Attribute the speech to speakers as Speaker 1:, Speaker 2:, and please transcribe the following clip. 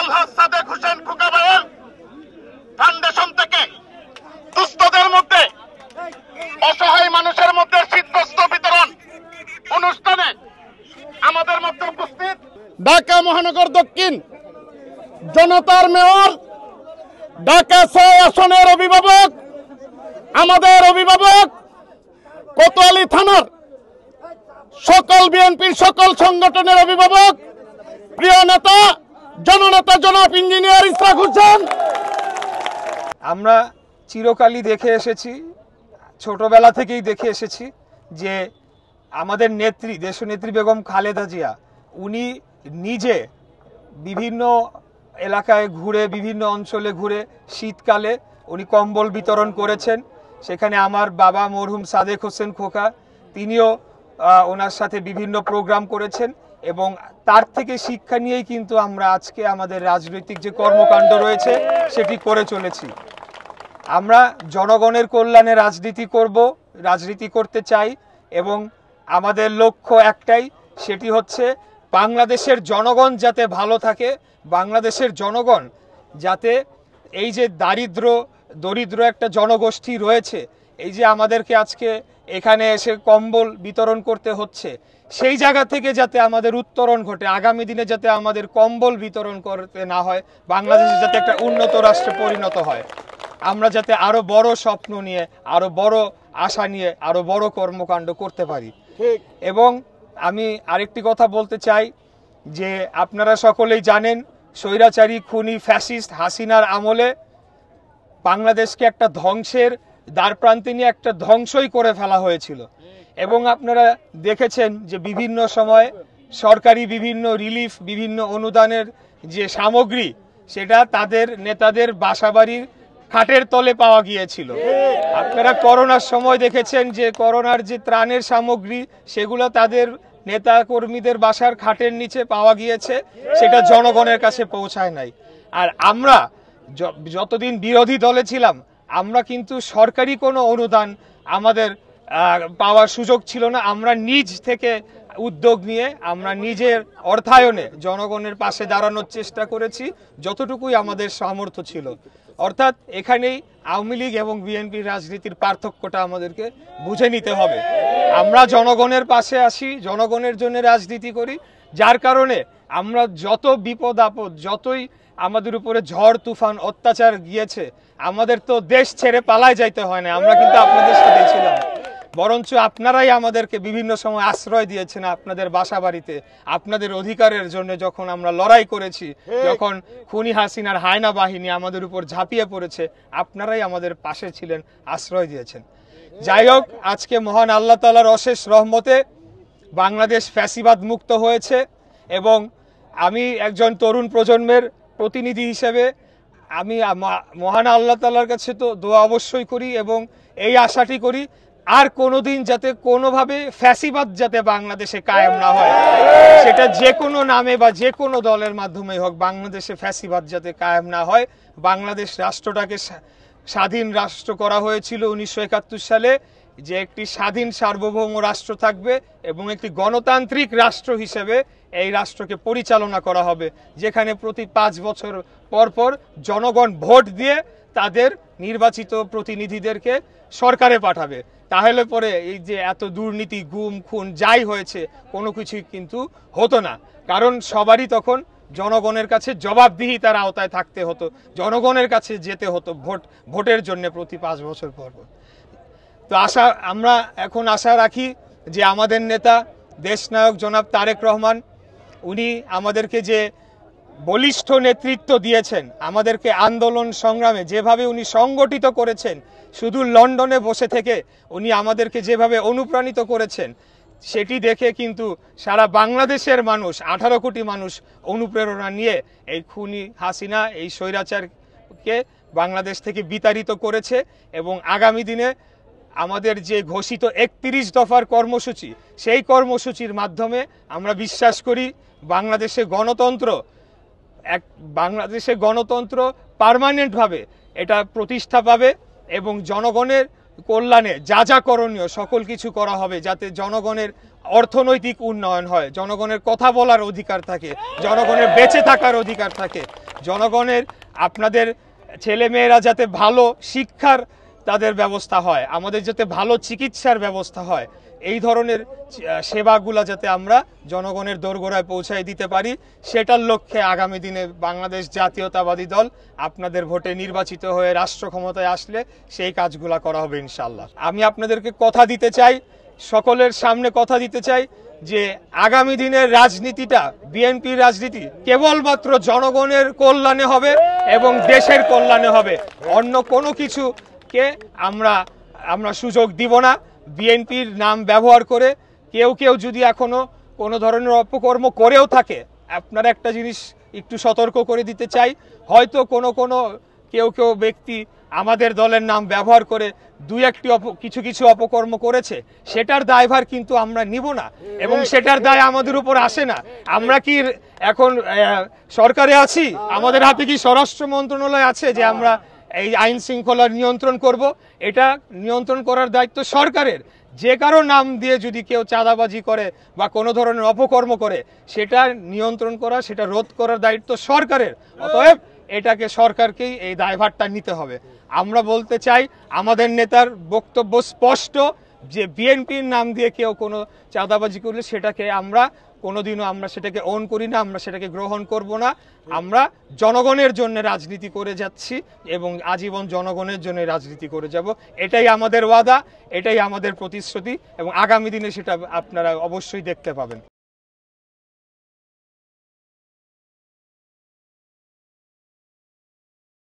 Speaker 1: আলহাজ সাদেক হোসেন খোকা ভাইয়ের ফাউন্ডেশন থেকে দুস্থদের মধ্যে, অসহায় মানুষের মধ্যে শীতবস্ত্র বিতরণ অনুষ্ঠানে আমাদের মধ্যে উপস্থিত ঢাকা মহানগর দক্ষিণ জনতার মেয়র, ঢাকা ৬ আসনের অভিভাবক, আমাদের অভিভাবক কোতোয়ালি থানার সকল বিএনপির সকল সংগঠনের অভিভাবক, প্রিয় নেতা জননেতা জনাব ইঞ্জিনিয়ার ইসরাক হোসেন।
Speaker 2: আমরা চিরকালই দেখে এসেছি, ছোটবেলা থেকেই দেখে এসেছি যে আমাদের নেত্রী, দেশনেত্রী বেগম খালেদা জিয়া, উনি নিজে বিভিন্ন এলাকায় ঘুরে, বিভিন্ন অঞ্চলে ঘুরে শীতকালে উনি কম্বল বিতরণ করেছেন। সেখানে আমার বাবা মরহুম সাদেক হোসেন খোকা, তিনিও ওনার সাথে বিভিন্ন প্রোগ্রাম করেছেন এবং তার থেকে শিক্ষা নিয়েই কিন্তু আমরা আজকে আমাদের রাজনৈতিক যে কর্মকাণ্ড রয়েছে সেটি করে চলেছি। আমরা জনগণের কল্যাণে রাজনীতি করতে চাই এবং আমাদের লক্ষ্য একটাই, সেটি হচ্ছে বাংলাদেশের জনগণ যাতে ভালো থাকে, বাংলাদেশের জনগণ যাতে এই যে দরিদ্র একটা জনগোষ্ঠী রয়েছে, এই যে আমাদেরকে আজকে এখানে এসে কম্বল বিতরণ করতে হচ্ছে, সেই জায়গা থেকে যাতে আমাদের উত্তরণ ঘটে, আগামী দিনে যাতে আমাদের কম্বল বিতরণ করতে না হয়, বাংলাদেশ যাতে একটা উন্নত রাষ্ট্রে পরিণত হয়, আমরা যাতে আরো বড় স্বপ্ন নিয়ে, আরো বড় আশা নিয়ে, আরো বড় কর্মকাণ্ড করতে পারি। এবং আমি আরেকটি কথা বলতে চাই যে আপনারা সকলেই জানেন, স্বৈরাচারী খুনি ফ্যাসিস্ট হাসিনার আমলে বাংলাদেশকে একটা ধ্বংসের দ্বারপ্রান্তে নিয়ে একটা ধ্বংসই করে ফেলা হয়েছিল। এবং আপনারা দেখেছেন যে বিভিন্ন সময় সরকারি বিভিন্ন রিলিফ, বিভিন্ন অনুদানের যে সামগ্রী, সেটা তাদের নেতাদের বাসাবাড়ির খাটের তলে পাওয়া গিয়েছিল। আপনারা করোনার সময় দেখেছেন যে করোনার যে ত্রাণের সামগ্রী, সেগুলো তাদের নেতা কর্মীদের বাসার খাটের নিচে পাওয়া গিয়েছে, সেটা জনগণের কাছে পৌঁছায় নাই। আর আমরা যতদিন বিরোধী দলে ছিলাম, আমরা কিন্তু সরকারি কোনো অনুদান আমাদের পাওয়ার সুযোগ ছিল না। আমরা নিজ থেকে উদ্যোগ নিয়ে, আমরা নিজের অর্থায়নে জনগণের পাশে দাঁড়ানোর চেষ্টা করেছি যতটুকুই আমাদের সামর্থ্য ছিল। অর্থাৎ এখানেই আওয়ামী লীগ এবং বিএনপির রাজনীতির পার্থক্যটা আমাদেরকে বুঝে নিতে হবে। আমরা জনগণের পাশে আসি, জনগণের জন্য রাজনীতি করি, যার কারণে আমরা যত বিপদ আপদ, যতই আমাদের উপরে ঝড় তুফান অত্যাচার গিয়েছে, আমাদের তো দেশ ছেড়ে পালায় যাইতে হয় না, আমরা কিন্তু আপনাদের সাথে ছিলাম। বরঞ্চ আপনারাই আমাদেরকে বিভিন্ন সময় আশ্রয় দিয়েছেন আপনাদের বাসা বাড়িতে, আপনাদের অধিকারের জন্য যখন আমরা লড়াই করেছি, যখন খুনি হাসিনার হায়না বাহিনী আমাদের উপর ঝাঁপিয়ে পড়েছে, আপনারাই আমাদের পাশে ছিলেন, আশ্রয় দিয়েছেন। যাই হোক, আজকে মহান আল্লাহ তাআলার অশেষ রহমতে বাংলাদেশ ফ্যাসিবাদ মুক্ত হয়েছে এবং আমি একজন তরুণ প্রজন্মের প্রতিনিধি হিসেবে আমি মহান আল্লাহ তাআলার কাছে তো দোয়া অবশ্যই করি এবং এই আশাটি করি আর কোনোদিন যাতে কোনোভাবে ফ্যাসিবাদ যাতে বাংলাদেশে কায়েম না হয়, সেটা যে কোনো নামে বা যে কোনো দলের মাধ্যমে হোক, বাংলাদেশে ফ্যাসিবাদ যাতে কায়েম না হয়। বাংলাদেশ রাষ্ট্রটাকে স্বাধীন রাষ্ট্র করা হয়েছিল 1971 সালে, যে একটি স্বাধীন সার্বভৌম রাষ্ট্র থাকবে এবং একটি গণতান্ত্রিক রাষ্ট্র হিসেবে এই রাষ্ট্রকে পরিচালনা করা হবে, যেখানে প্রতি 5 বছর পর পর জনগণ ভোট দিয়ে তাদের নির্বাচিত প্রতিনিধিদেরকে সরকারে পাঠাবে। তাহলে পরে এই যে এত দুর্নীতি, গুম খুন যাই হয়েছে, কোনো কিছুই কিন্তু হতো না, কারণ সবারই তখন জনগণের কাছে জবাবদিহিতার আওতায় থাকতে হতো, জনগণের কাছে যেতে হতো ভোটের জন্য প্রতি 5 বছর পর পর। তো আমরা এখন আশা রাখি যে আমাদের নেতা দেশনায়ক জনাব তারেক রহমান, উনি আমাদেরকে যে বলিষ্ঠ নেতৃত্ব দিয়েছেন, আমাদেরকে আন্দোলন সংগ্রামে যেভাবে উনি সংগঠিত করেছেন, শুধু লন্ডনে বসে থেকে উনি আমাদেরকে যেভাবে অনুপ্রাণিত করেছেন, সেটি দেখে কিন্তু সারা বাংলাদেশের মানুষ, 18 কোটি মানুষ অনুপ্রেরণা নিয়ে এই খুনি হাসিনা, এই স্বৈরাচারকে বাংলাদেশ থেকে বিতাড়িত করেছে। এবং আগামী দিনে আমাদের যে ঘোষিত 31 দফার কর্মসূচি, সেই কর্মসূচির মাধ্যমে আমরা বিশ্বাস করি বাংলাদেশে গণতন্ত্র পার্মানেন্টভাবে এটা প্রতিষ্ঠা পাবে এবং জনগণের কল্যাণে যা যা করণীয় সকল কিছু করা হবে, যাতে জনগণের অর্থনৈতিক উন্নয়ন হয়, জনগণের কথা বলার অধিকার থাকে, জনগণের বেঁচে থাকার অধিকার থাকে, জনগণের আপনাদের ছেলেমেয়েরা যাতে ভালো শিক্ষার তাদের ব্যবস্থা হয়, আমাদের যাতে ভালো চিকিৎসার ব্যবস্থা হয়, এই ধরনের সেবাগুলো যাতে আমরা জনগণের দোরগোড়ায় পৌঁছায় দিতে পারি, সেটার লক্ষ্যে আগামী দিনে বাংলাদেশ জাতীয়তাবাদী দল আপনাদের ভোটে নির্বাচিত হয়ে রাষ্ট্র ক্ষমতায় আসলে সেই কাজগুলো করা হবে ইনশাল্লাহ। আমি আপনাদেরকে কথা দিতে চাই, সকলের সামনে কথা দিতে চাই যে আগামী দিনের রাজনীতিটা, বিএনপির রাজনীতি কেবলমাত্র জনগণের কল্যাণে হবে এবং দেশের কল্যাণে হবে। অন্য কোনো কিছুকে আমরা সুযোগ দিব না। বিএনপির নাম ব্যবহার করে কেউ যদি এখনো কোনো ধরনের অপকর্ম করেও থাকে, আপনারা একটা জিনিস একটু সতর্ক করে দিতে চাই, হয়তো কোনো কেউ ব্যক্তি আমাদের দলের নাম ব্যবহার করে দুই একটি কিছু অপকর্ম করেছে, সেটার দায়ভার কিন্তু আমরা নিব না এবং সেটার দায় আমাদের উপর আসে না। আমরা কি এখন সরকারে আছি? আমাদের হাতে কি স্বরাষ্ট্র মন্ত্রণালয় আছে যে আমরা এই আইন শৃঙ্খলা নিয়ন্ত্রণ করব? এটা নিয়ন্ত্রণ করার দায়িত্ব সরকারের। যে কারো নাম দিয়ে যদি কেউ চাঁদাবাজি করে বা কোনো ধরনের অপকর্ম করে, সেটা নিয়ন্ত্রণ করা, সেটা রোধ করার দায়িত্ব সরকারের। অতএব এটাকে সরকারকেই এই দায়ভারটা নিতে হবে। আমরা বলতে চাই, আমাদের নেতার বক্তব্য স্পষ্ট যে বিএনপির নাম দিয়ে কেউ কোনো চাঁদাবাজি করলে সেটাকে কোনোদিনও আমরা সেটাকে অন করি না, আমরা সেটাকে গ্রহণ করব না। আমরা জনগণের জন্য রাজনীতি করে যাচ্ছি এবং আজীবন জনগণের জন্য রাজনীতি করে যাব। এটাই আমাদের ওয়াদা, এটাই আমাদের প্রতিশ্রুতি এবং আগামী দিনে সেটা আপনারা অবশ্যই দেখতে পাবেন।